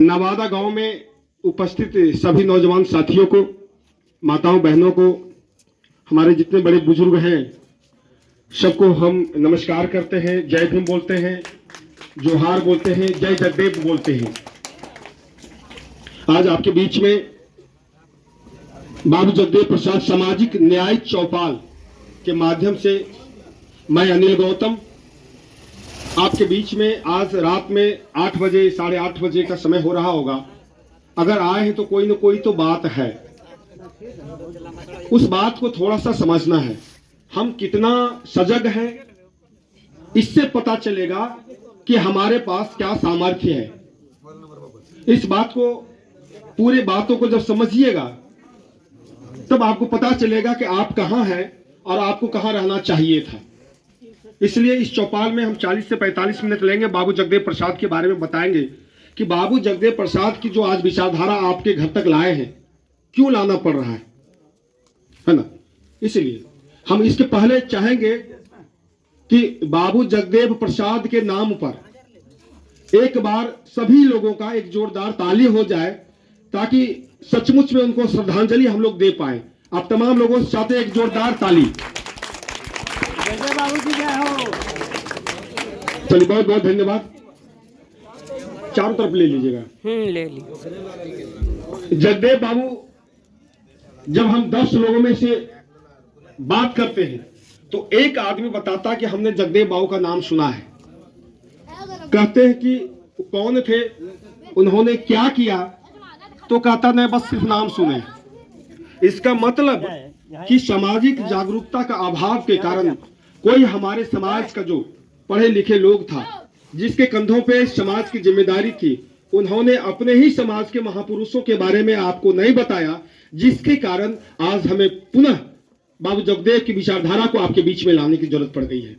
नवादा गांव में उपस्थित सभी नौजवान साथियों को, माताओं बहनों को, हमारे जितने बड़े बुजुर्ग हैं सबको हम नमस्कार करते हैं, जय भीम बोलते हैं, जोहार बोलते हैं, जय जगदेव बोलते हैं। आज आपके बीच में बाबू जगदेव प्रसाद सामाजिक न्याय चौपाल के माध्यम से मैं अनिल गौतम आपके बीच में आज रात में 8 बजे 8:30 बजे का समय हो रहा होगा। अगर आए हैं तो कोई न कोई तो बात है, उस बात को थोड़ा सा समझना है। हम कितना सजग हैं इससे पता चलेगा कि हमारे पास क्या सामर्थ्य है। इस बात को, पूरे बातों को जब समझिएगा तब आपको पता चलेगा कि आप कहां हैं और आपको कहां रहना चाहिए था। इसलिए इस चौपाल में हम 40 से 45 मिनट लेंगे, बाबू जगदेव प्रसाद के बारे में बताएंगे कि बाबू जगदेव प्रसाद की जो आज विचारधारा आपके घर तक लाए हैं, क्यों लाना पड़ रहा है ना। इसलिए हम इसके पहले चाहेंगे कि बाबू जगदेव प्रसाद के नाम पर एक बार सभी लोगों का एक जोरदार ताली हो जाए, ताकि सचमुच में उनको श्रद्धांजलि हम लोग दे पाए। आप तमाम लोगों से चाहते हैं एक जोरदार ताली। चलिए, बहुत बहुत धन्यवाद। चारों तरफ ले लीजिएगा। ले ली। जगदेव बाबू, जब हम 10 लोगों में से बात करते हैं तो एक आदमी बताता कि हमने जगदेव बाबू का नाम सुना है। कहते हैं कि कौन थे, उन्होंने क्या किया, तो कहता नहीं बस सिर्फ नाम सुने। इसका मतलब कि सामाजिक जागरूकता का अभाव के कारण कोई हमारे समाज का जो पढ़े लिखे लोग था, जिसके कंधों पे समाज की जिम्मेदारी थी, उन्होंने अपने ही समाज के महापुरुषों के बारे में आपको नहीं बताया, जिसके कारण आज हमें पुनः बाबू जगदेव की विचारधारा को आपके बीच में लाने की जरूरत पड़ गई है।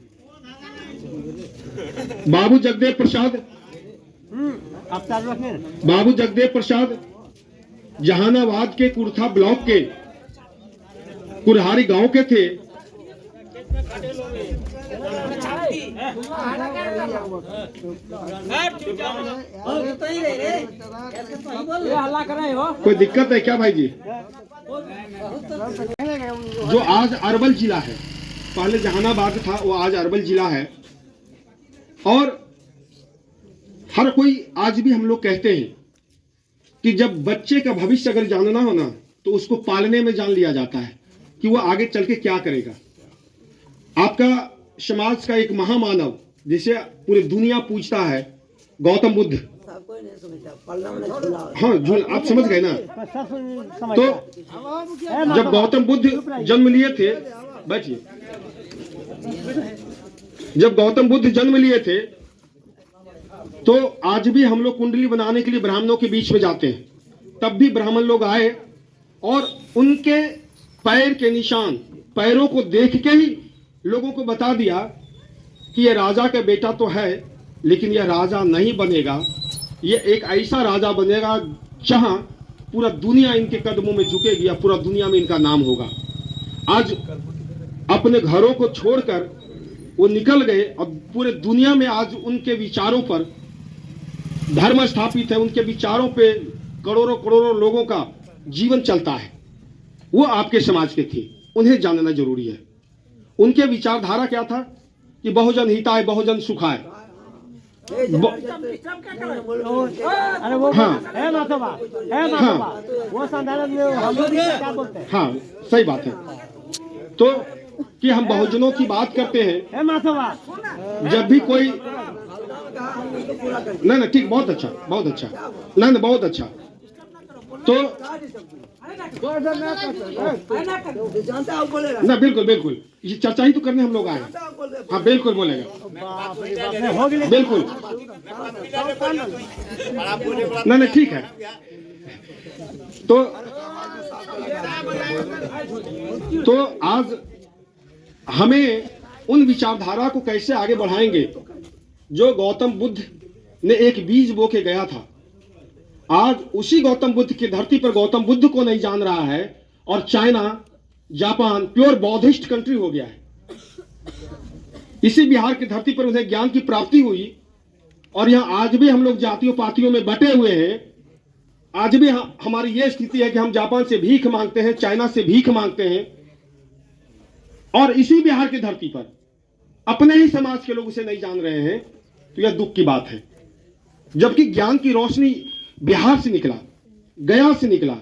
बाबू जगदेव प्रसाद जहानाबाद के कुर्था ब्लॉक के कुरहारी गांव के थे। कोई दिक्कत है क्या भाई जी? जो आज अरवल जिला है, पहले जहानाबाद था, वो आज अरवल जिला है। और हर कोई आज भी हम लोग कहते हैं कि जब बच्चे का भविष्य अगर जानना हो ना, तो उसको पालने में जान लिया जाता है कि वो आगे चल के क्या करेगा। आपका समाज का एक महामानव जिसे पूरी दुनिया पूछता है, गौतम बुद्ध। हाँ, आप समझ गए ना। तो जब गौतम बुद्ध जन्म लिए थे, बैठिए, जब गौतम बुद्ध जन्म लिए थे तो आज भी हम लोग कुंडली बनाने के लिए ब्राह्मणों के बीच में जाते हैं। तब भी ब्राह्मण लोग आए और उनके पैर के निशान, पैरों को देख के ही लोगों को बता दिया कि यह राजा का बेटा तो है, लेकिन यह राजा नहीं बनेगा। यह एक ऐसा राजा बनेगा जहां पूरा दुनिया इनके कदमों में झुकेगी, या पूरा दुनिया में इनका नाम होगा। आज अपने घरों को छोड़कर वो निकल गए और पूरे दुनिया में आज उनके विचारों पर धर्म स्थापित है। उनके विचारों पे करोड़ों करोड़ों लोगों का जीवन चलता है। वो आपके समाज के थे, उन्हें जानना जरूरी है। उनके विचारधारा क्या था कि बहुजन हिताय बहुजन सुखाय। हाँ, सही बात है। तो कि हम बहुजनों की बात करते हैं, जब भी कोई ना ठीक, बहुत अच्छा, बहुत अच्छा, ना बहुत अच्छा। तो ना बिल्कुल बिल्कुल, ये चर्चा ही तो करने हम लोग आए हैं। हाँ बिल्कुल बोलेगा, बिल्कुल ना ठीक है। तो आज हमें उन विचारधारा को कैसे आगे बढ़ाएंगे जो गौतम बुद्ध ने एक बीज बो के गया था। आज उसी गौतम बुद्ध की धरती पर गौतम बुद्ध को नहीं जान रहा है, और China, Japan pure Buddhist country हो गया है। इसी बिहार की धरती पर उन्हें ज्ञान की प्राप्ति हुई, और यहाँ आज भी हम लोग जातियों पातियों में बटे हुए हैं। आज भी हमारी ये स्थिति है कि हम जापान से भीख मांगते हैं, चाइना से भीख मांगते हैं, और इसी बिहार की धरती पर अपने ही समाज के लोग उसे नहीं जान रहे हैं, तो यह दुख की बात है। जबकि ज्ञान की रोशनी बिहार से निकला, गया से निकला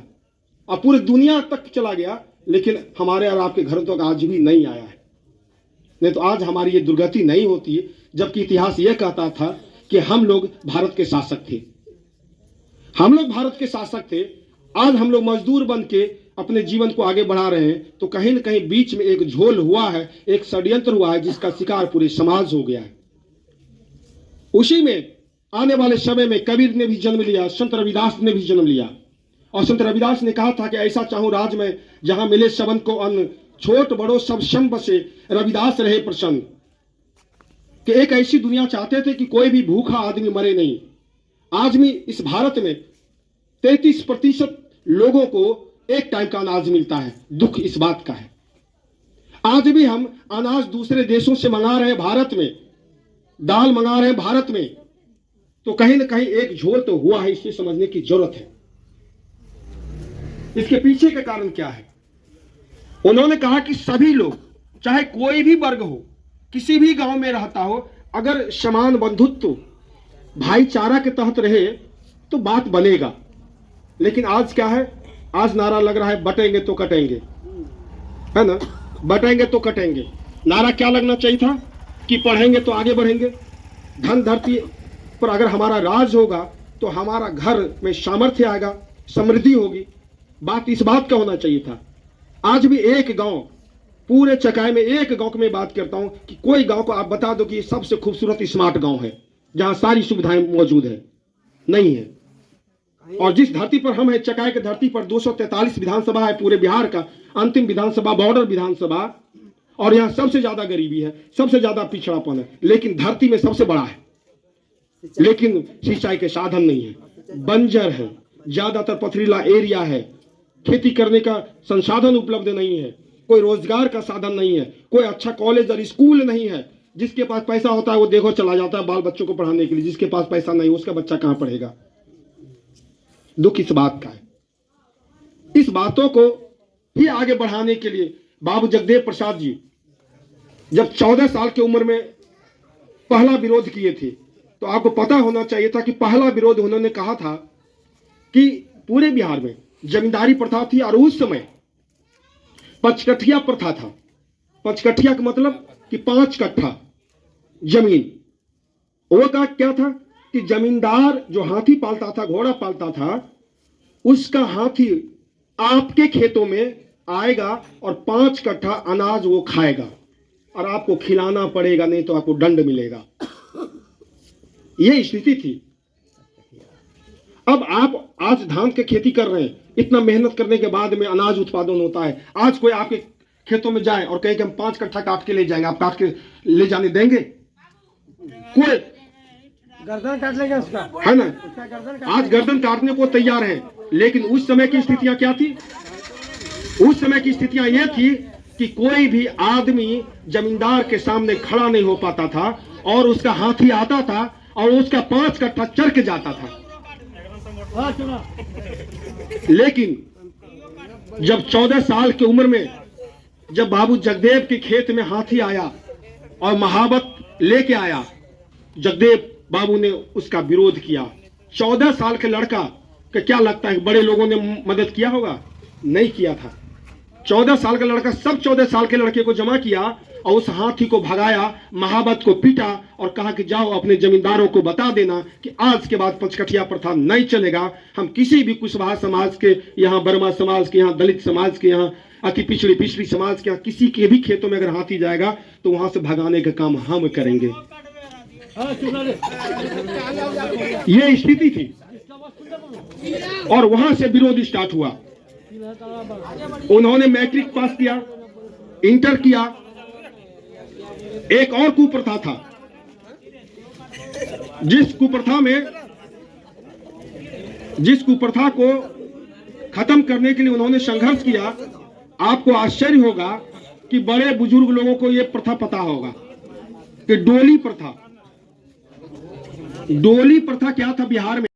और पूरी दुनिया तक चला गया, लेकिन हमारे और आपके घरों तक आज भी नहीं आया है। नहीं तो आज हमारी ये दुर्गति नहीं होती, जबकि इतिहास यह कहता था कि हम लोग भारत के शासक थे, हम लोग भारत के शासक थे। आज हम लोग मजदूर बन के अपने जीवन को आगे बढ़ा रहे हैं, तो कहीं न कहीं बीच में एक झोल हुआ है, एक षड्यंत्र हुआ है, जिसका शिकार पूरे समाज हो गया है। उसी में आने वाले समय में कबीर ने भी जन्म लिया, संत रविदास ने भी जन्म लिया, और संत रविदास ने कहा था कि ऐसा चाहूं राज में जहां मिले सबन को अन्न, छोट बड़ो सब सम बसे, रविदास रहे प्रसन्न। कि एक ऐसी दुनिया चाहते थे कि कोई भी भूखा आदमी मरे नहीं। आज भी इस भारत में 33% लोगों को एक टाइम का अनाज मिलता है। दुख इस बात का है। आज भी हम अनाज दूसरे देशों से मंगा रहे हैं, भारत में दाल मंगा रहे हैं भारत में, तो कहीं ना कहीं एक झोल तो हुआ है, इसे समझने की जरूरत है। इसके पीछे का कारण क्या है? उन्होंने कहा कि सभी लोग, चाहे कोई भी वर्ग हो, किसी भी गांव में रहता हो, अगर समान बंधुत्व भाईचारा के तहत रहे तो बात बनेगा। लेकिन आज क्या है? आज नारा लग रहा है बटेंगे तो कटेंगे, है ना? बटेंगे तो कटेंगे। नारा क्या लगना चाहिए था कि पढ़ेंगे तो आगे बढ़ेंगे। धन धरती पर अगर हमारा राज होगा तो हमारा घर में सामर्थ्य आएगा, समृद्धि होगी। बात इस बात का होना चाहिए था। आज भी एक गांव, पूरे चकाई में एक गांव की मैं बात करता हूं कि कोई गांव को आप बता दो कि ये सबसे खूबसूरत स्मार्ट गांव है जहां सारी सुविधाएं मौजूद है, नहीं है। और जिस धरती पर हम हैं, चकाई की धरती पर 243 विधानसभा है पूरे बिहार का, अंतिम विधानसभा बॉर्डर विधानसभा, और यहाँ सबसे ज्यादा गरीबी है, सबसे ज्यादा पिछड़ापन है, लेकिन धरती में सबसे बड़ा है, लेकिन सिंचाई के साधन नहीं है, बंजर है, ज्यादातर पथरीला एरिया है, खेती करने का संसाधन उपलब्ध नहीं है, कोई रोजगार का साधन नहीं है, कोई अच्छा कॉलेज और स्कूल नहीं है। जिसके पास पैसा होता है वो देखो चला जाता है बाल बच्चों को पढ़ाने के लिए, जिसके पास पैसा नहीं उसका बच्चा कहां पढ़ेगा। दुख इस बात का है। इस बातों को ही आगे बढ़ाने के लिए बाबू जगदेव प्रसाद जी जब 14 साल की उम्र में पहला विरोध किए थे, तो आपको पता होना चाहिए था कि पहला विरोध उन्होंने कहा था कि पूरे बिहार में जमींदारी प्रथा थी, और उस समय पचकठिया प्रथा था। पचकठिया का मतलब कि 5 कट्ठा जमीन। वो का क्या था कि जमींदार जो हाथी पालता था, घोड़ा पालता था, उसका हाथी आपके खेतों में आएगा और 5 कट्ठा अनाज वो खाएगा, और आपको खिलाना पड़ेगा, नहीं तो आपको दंड मिलेगा। यह स्थिति थी। अब आप आज धान की खेती कर रहे हैं, इतना मेहनत करने के बाद में अनाज उत्पादन होता है। आज कोई आपके खेतों में जाए और कहे कि हम 5 कट्ठा काट के ले जाएंगे, आप काट के ले जाने देंगे? कोई गर्दन काट लेगा उसका, है ना? आज गर्दन काटने को तैयार है, लेकिन उस समय की स्थितियां क्या थी? उस समय की स्थितियां यह थी कि कोई भी आदमी जमींदार के सामने खड़ा नहीं हो पाता था, और उसका हाथी आता था और उसका 5 कट्ठा चर के जाता था। लेकिन जब 14 साल की उम्र में जब बाबू जगदेव के खेत में हाथी आया और महावत लेके आया, जगदेव बाबू ने उसका विरोध किया। 14 साल के लड़का का क्या लगता है बड़े लोगों ने मदद किया होगा? नहीं किया था। 14 साल का लड़का सब 14 साल के लड़के को जमा किया और उस हाथी को भगाया, महावत को पीटा और कहा कि जाओ अपने जमींदारों को बता देना कि आज के बाद पचकठिया प्रथा नहीं चलेगा। हम किसी भी कुशवाहा समाज के यहाँ, वर्मा समाज के यहाँ, दलित समाज के यहाँ, अति पिछड़ी समाज के यहाँ, किसी के भी खेतों में अगर हाथी जाएगा तो वहां से भगाने का काम हम करेंगे। ये स्थिति थी और वहां से विरोध स्टार्ट हुआ। उन्होंने मैट्रिक पास किया, इंटर किया। एक और कुप्रथा था, जिस कुप्रथा को खत्म करने के लिए उन्होंने संघर्ष किया। आपको आश्चर्य होगा कि बड़े बुजुर्ग लोगों को यह प्रथा पता होगा कि डोली प्रथा। डोली प्रथा क्या था बिहार में?